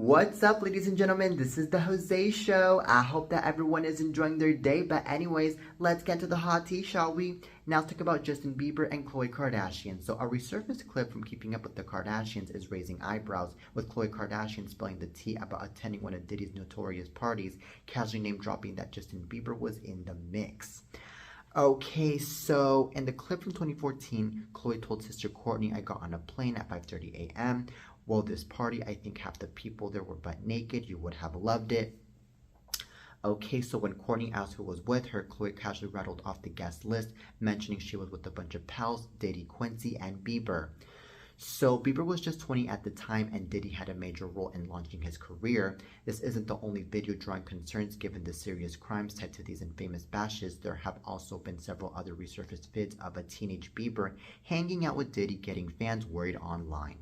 What's up, ladies and gentlemen? This is the Jose Show. I hope that everyone is enjoying their day. But anyways, let's get to the hot tea, shall we? Now let's talk about Justin Bieber and Khloe Kardashian. So a resurfaced clip from Keeping Up with the Kardashians is raising eyebrows, with Khloe Kardashian spilling the tea about attending one of Diddy's notorious parties, casually name dropping that Justin Bieber was in the mix. Okay, so in the clip from 2014, Khloe told sister Kourtney, "I got on a plane at 5:30 a.m. Well, this party, I think half the people there were butt naked. You would have loved it." Okay, so when Kourtney asked who was with her, Khloe casually rattled off the guest list, mentioning she was with a bunch of pals, Diddy, Quincy, and Bieber. So Bieber was just 20 at the time, and Diddy had a major role in launching his career. This isn't the only video drawing concerns given the serious crimes tied to these infamous bashes. There have also been several other resurfaced vids of a teenage Bieber hanging out with Diddy, getting fans worried online.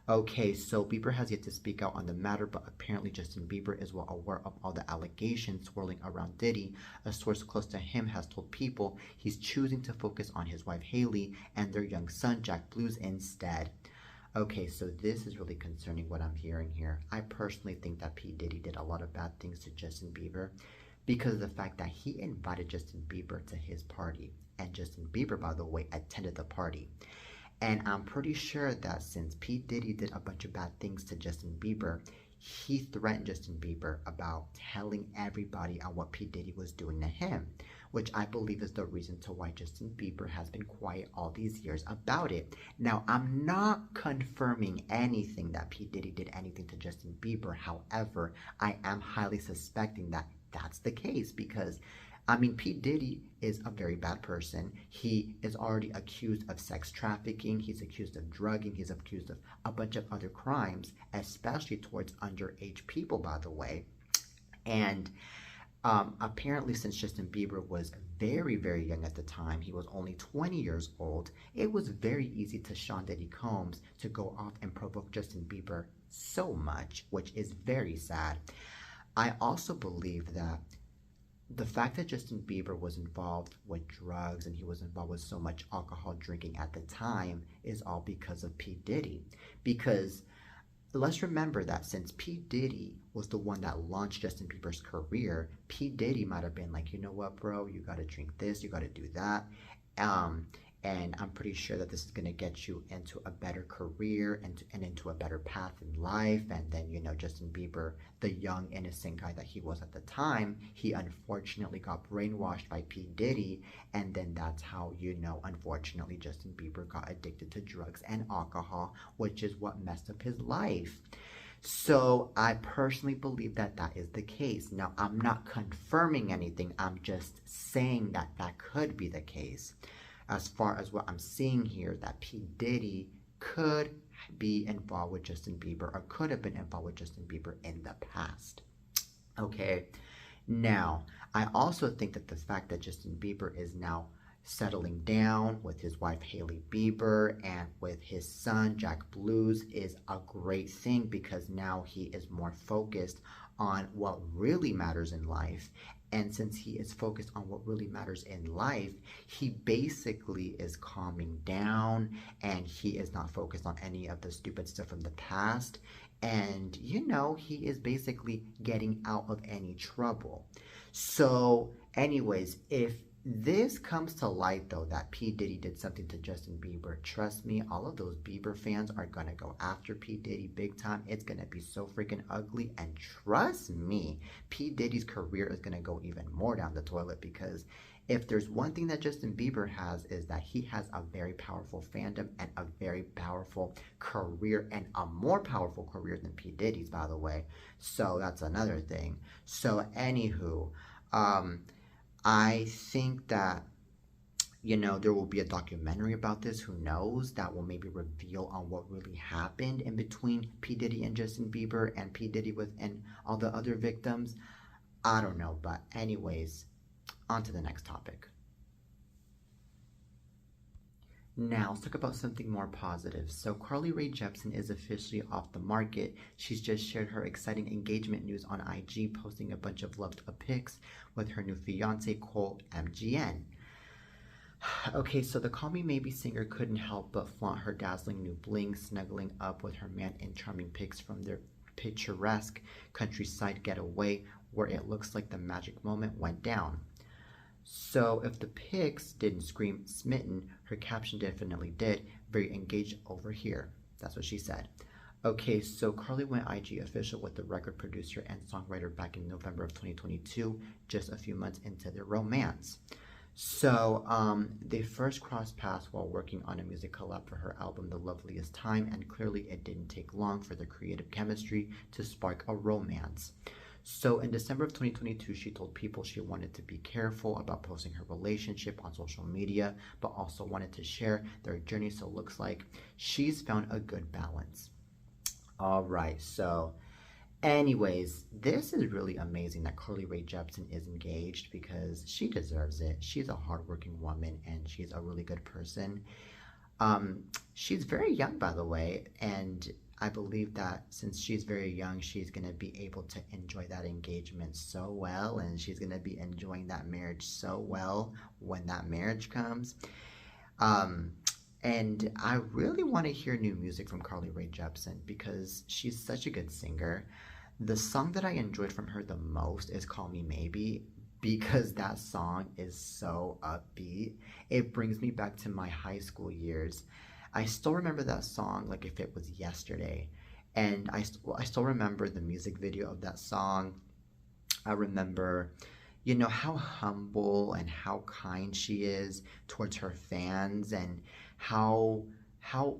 Okay, so Bieber has yet to speak out on the matter, but apparently Justin Bieber is well aware of all the allegations swirling around Diddy. A source close to him has told People he's choosing to focus on his wife Hailey and their young son Jack Blues instead. Okay, so this is really concerning what I'm hearing here. I personally think that P. Diddy did a lot of bad things to Justin Bieber because of the fact that he invited Justin Bieber to his party. And Justin Bieber, by the way, attended the party. And I'm pretty sure that since P. Diddy did a bunch of bad things to Justin Bieber, he threatened Justin Bieber about telling everybody on what P. Diddy was doing to him, which I believe is the reason to why Justin Bieber has been quiet all these years about it. Now, I'm not confirming anything that P. Diddy did anything to Justin Bieber. However, I am highly suspecting that that's the case because P. Diddy is a very bad person. He is already accused of sex trafficking. He's accused of drugging. He's accused of a bunch of other crimes, especially towards underage people, by the way. And apparently, since Justin Bieber was very, very young at the time, he was only 20 years old, it was very easy to Sean Diddy Combs to go off and provoke Justin Bieber so much, which is very sad. I also believe that the fact that Justin Bieber was involved with drugs and he was involved with so much alcohol drinking at the time is all because of P. Diddy. Because let's remember that since P. Diddy was the one that launched Justin Bieber's career, P. Diddy might have been like, you know what, bro, you got to drink this, you got to do that. And I'm pretty sure that this is going to get you into a better career and into a better path in life. And then, Justin Bieber, the young, innocent guy that he was at the time, he unfortunately got brainwashed by P. Diddy. And then that's how, unfortunately, Justin Bieber got addicted to drugs and alcohol, which is what messed up his life. So I personally believe that that is the case. Now, I'm not confirming anything. I'm just saying that that could be the case. As far as what I'm seeing here, that P. Diddy could be involved with Justin Bieber or could have been involved with Justin Bieber in the past. Okay, now, I also think that the fact that Justin Bieber is now settling down with his wife Hailey Bieber and with his son Jack Blues is a great thing because now he is more focused on what really matters in life. And since he is focused on what really matters in life, he basically is calming down and he is not focused on any of the stupid stuff from the past. And, he is basically getting out of any trouble. So, anyways, if this comes to light, though, that P. Diddy did something to Justin Bieber, trust me, all of those Bieber fans are going to go after P. Diddy big time. It's going to be so freaking ugly. And trust me, P. Diddy's career is going to go even more down the toilet because if there's one thing that Justin Bieber has is that he has a very powerful fandom and a very powerful career and a more powerful career than P. Diddy's, by the way. So that's another thing. So anywho, I think that, there will be a documentary about this, who knows, that will maybe reveal on what really happened in between P. Diddy and Justin Bieber and P. Diddy and all the other victims. I don't know, but anyways, on to the next topic. Now, let's talk about something more positive. So, Carly Rae Jepsen is officially off the market. She's just shared her exciting engagement news on IG, posting a bunch of loved pics with her new fiance, Cole MGN. Okay, so the Call Me Maybe singer couldn't help but flaunt her dazzling new bling, snuggling up with her man in charming pics from their picturesque countryside getaway where it looks like the magic moment went down. So if the pics didn't scream smitten, her caption definitely did. Very engaged over here. That's what she said. Okay, so Carly went IG official with the record producer and songwriter back in November of 2022, just a few months into their romance. So they first crossed paths while working on a music collab for her album The Loveliest Time, and clearly it didn't take long for their creative chemistry to spark a romance. So in December of 2022, she told people she wanted to be careful about posting her relationship on social media, but also wanted to share their journey, so it looks like she's found a good balance. All right, so anyways, this is really amazing that Carly Rae Jepsen is engaged because she deserves it. She's a hardworking woman and she's a really good person. She's very young, by the way, and I believe that since she's very young, she's going to be able to enjoy that engagement so well, and she's going to be enjoying that marriage so well when that marriage comes. And I really want to hear new music from Carly Rae Jepsen because she's such a good singer. The song that I enjoyed from her the most is Call Me Maybe because that song is so upbeat. It brings me back to my high school years. I still remember that song like if it was yesterday. And I still remember the music video of that song. I remember, you know, how humble and how kind she is towards her fans, and how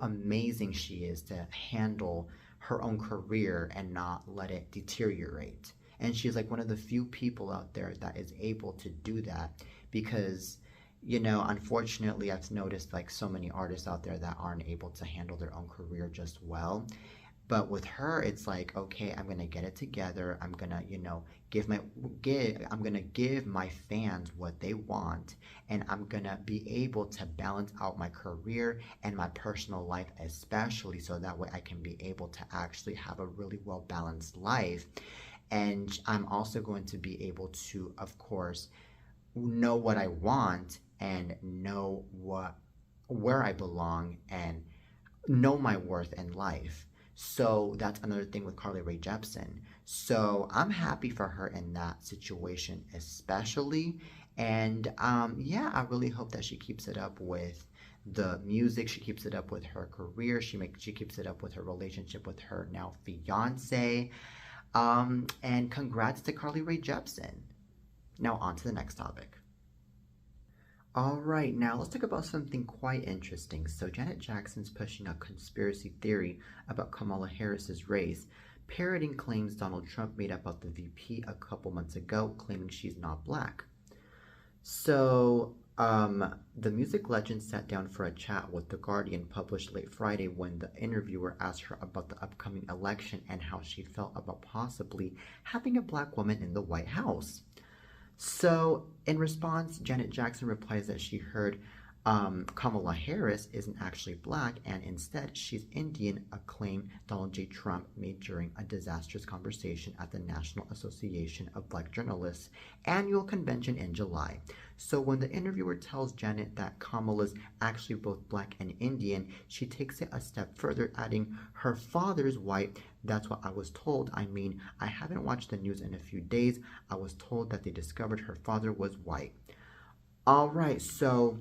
amazing she is to handle her own career and not let it deteriorate. And she's like one of the few people out there that is able to do that because, you know, unfortunately, I've noticed like so many artists out there that aren't able to handle their own career just well. But with her, it's like, okay, I'm gonna get it together. I'm gonna, you know, I'm gonna give my fans what they want, and I'm gonna be able to balance out my career and my personal life, especially so that way I can be able to actually have a really well balanced life. And I'm also going to be able to, of course, know what I want and know where I belong and know my worth in life. So that's another thing with Carly Rae Jepsen. So I'm happy for her in that situation, especially. And yeah, I really hope that she keeps it up with the music. She keeps it up with her career. She keeps it up with her relationship with her now fiance. And congrats to Carly Rae Jepsen. Now on to the next topic. All right, now let's talk about something quite interesting. So Janet Jackson's pushing a conspiracy theory about Kamala Harris's race, parroting claims Donald Trump made about the VP a couple months ago, claiming she's not black. So the music legend sat down for a chat with The Guardian, published late Friday, when the interviewer asked her about the upcoming election and how she felt about possibly having a black woman in the White House. So in response, Janet Jackson replies that she heard Kamala Harris isn't actually black, and instead she's Indian, a claim Donald J. Trump made during a disastrous conversation at the National Association of Black Journalists annual convention in July. So when the interviewer tells Janet that Kamala's actually both black and Indian, she takes it a step further, adding, "Her father's white. That's what I was told. I mean, I haven't watched the news in a few days. I was told that they discovered her father was white." All right, so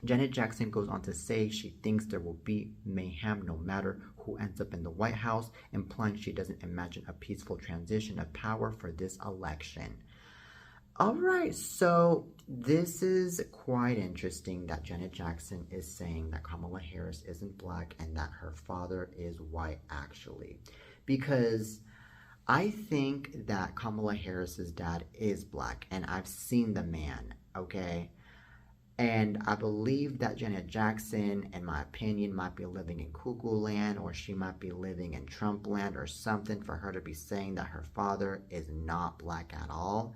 Janet Jackson goes on to say she thinks there will be mayhem no matter who ends up in the White House, implying she doesn't imagine a peaceful transition of power for this election. All right, so this is quite interesting that Janet Jackson is saying that Kamala Harris isn't black and that her father is white, actually. Because I think that Kamala Harris's dad is black, and I've seen the man, okay? And I believe that Janet Jackson, in my opinion, might be living in cuckoo land, or she might be living in Trump land or something, for her to be saying that her father is not black at all.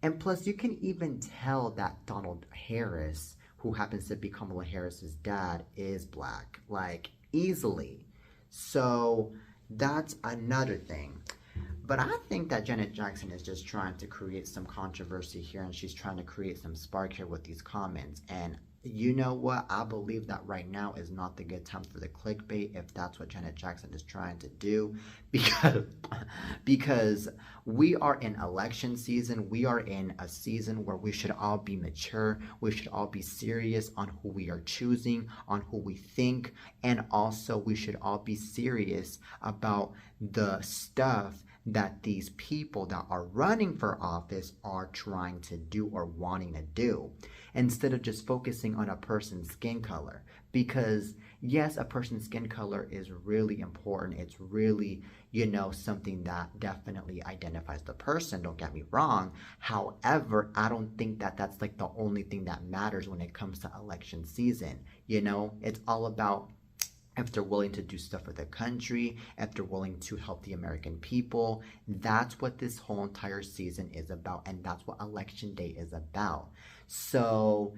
And plus, you can even tell that Donald Harris, who happens to be Kamala Harris's dad, is black, like, easily. So that's another thing. But I think that Janet Jackson is just trying to create some controversy here, and she's trying to create some spark here with these comments. And you know what? I believe that right now is not the good time for the clickbait if that's what Janet Jackson is trying to do because because we are in election season. We are in a season where we should all be mature. We should all be serious on who we are choosing, on who we think, and also we should all be serious about the stuff that these people that are running for office are trying to do or wanting to do instead of just focusing on a person's skin color. Because, yes, a person's skin color is really important. It's really, something that definitely identifies the person. Don't get me wrong. However, I don't think that that's like the only thing that matters when it comes to election season. It's all about if they're willing to do stuff for the country, if they're willing to help the American people. That's what this whole entire season is about, and that's what Election Day is about. So,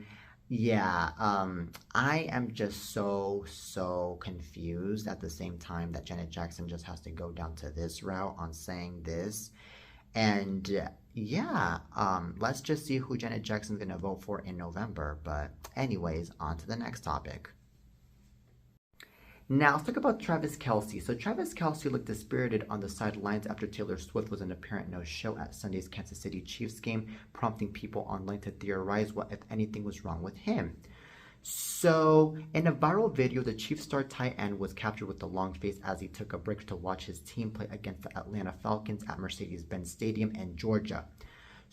yeah, I am just so confused at the same time that Janet Jackson just has to go down to this route on saying this. And yeah, let's just see who Janet Jackson's gonna vote for in November. But anyways, on to the next topic. Now, let's talk about Travis Kelce. So, Travis Kelce looked dispirited on the sidelines after Taylor Swift was an apparent no-show at Sunday's Kansas City Chiefs game, prompting people online to theorize what, if anything, was wrong with him. So, in a viral video, the Chiefs star tight end was captured with a long face as he took a break to watch his team play against the Atlanta Falcons at Mercedes-Benz Stadium in Georgia.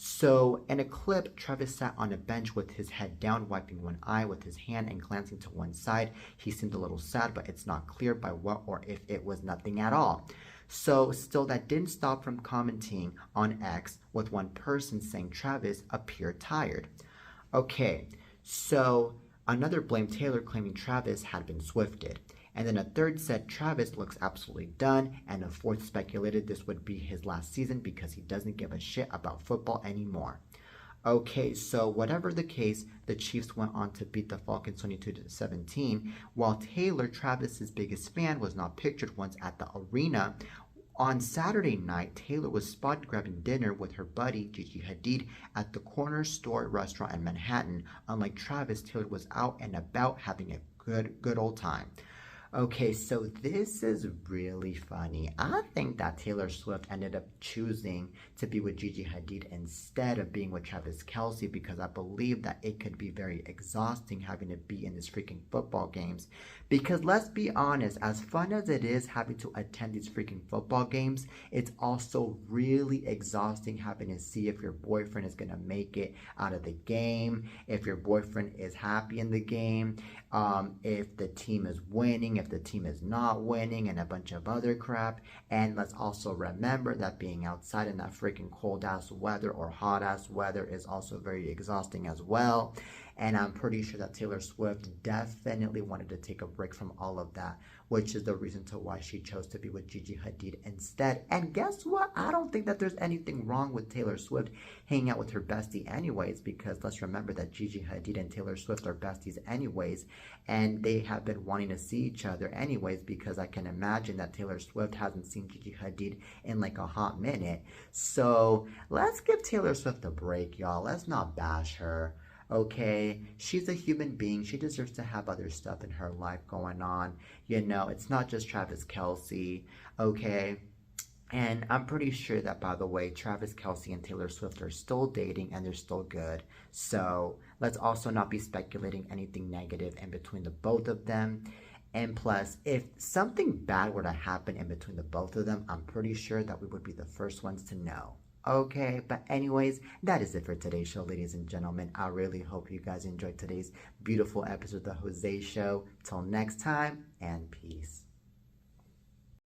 So, in a clip, Travis sat on a bench with his head down, wiping one eye with his hand and glancing to one side. He seemed a little sad, but it's not clear by what or if it was nothing at all. So, still, that didn't stop from commenting on X, with one person saying Travis appeared tired. Okay, so another blamed Taylor, claiming Travis had been swifted. And then a third said Travis looks absolutely done, and a fourth speculated this would be his last season because he doesn't give a shit about football anymore. Okay, so whatever the case, the Chiefs went on to beat the Falcons 22-17, while Taylor, Travis's biggest fan, was not pictured once at the arena. On Saturday night, Taylor was spotted grabbing dinner with her buddy Gigi Hadid at the Corner Store restaurant in Manhattan. Unlike Travis, Taylor was out and about having a good old time. Okay, so this is really funny. I think that Taylor Swift ended up choosing to be with Gigi Hadid instead of being with Travis Kelce because I believe that it could be very exhausting having to be in these freaking football games. Because let's be honest, as fun as it is having to attend these freaking football games, it's also really exhausting having to see if your boyfriend is going to make it out of the game, if your boyfriend is happy in the game, if the team is winning, if the team is not winning, and a bunch of other crap. And let's also remember that being outside in that freaking cold ass weather or hot ass weather is also very exhausting as well. And I'm pretty sure that Taylor Swift definitely wanted to take a break from all of that, which is the reason to why she chose to be with Gigi Hadid instead. And guess what? I don't think that there's anything wrong with Taylor Swift hanging out with her bestie anyways, because let's remember that Gigi Hadid and Taylor Swift are besties anyways, and they have been wanting to see each other anyways, because I can imagine that Taylor Swift hasn't seen Gigi Hadid in like a hot minute. So let's give Taylor Swift a break, y'all. Let's not bash her. Okay, she's a human being. She deserves to have other stuff in her life going on. It's not just Travis Kelce, okay? And I'm pretty sure that, by the way, Travis Kelce and Taylor Swift are still dating and they're still good. So let's also not be speculating anything negative in between the both of them. And plus, if something bad were to happen in between the both of them, I'm pretty sure that we would be the first ones to know. Okay, but anyways, that is it for today's show, ladies and gentlemen. I really hope you guys enjoyed today's beautiful episode of The Jose Show. Till next time, and peace.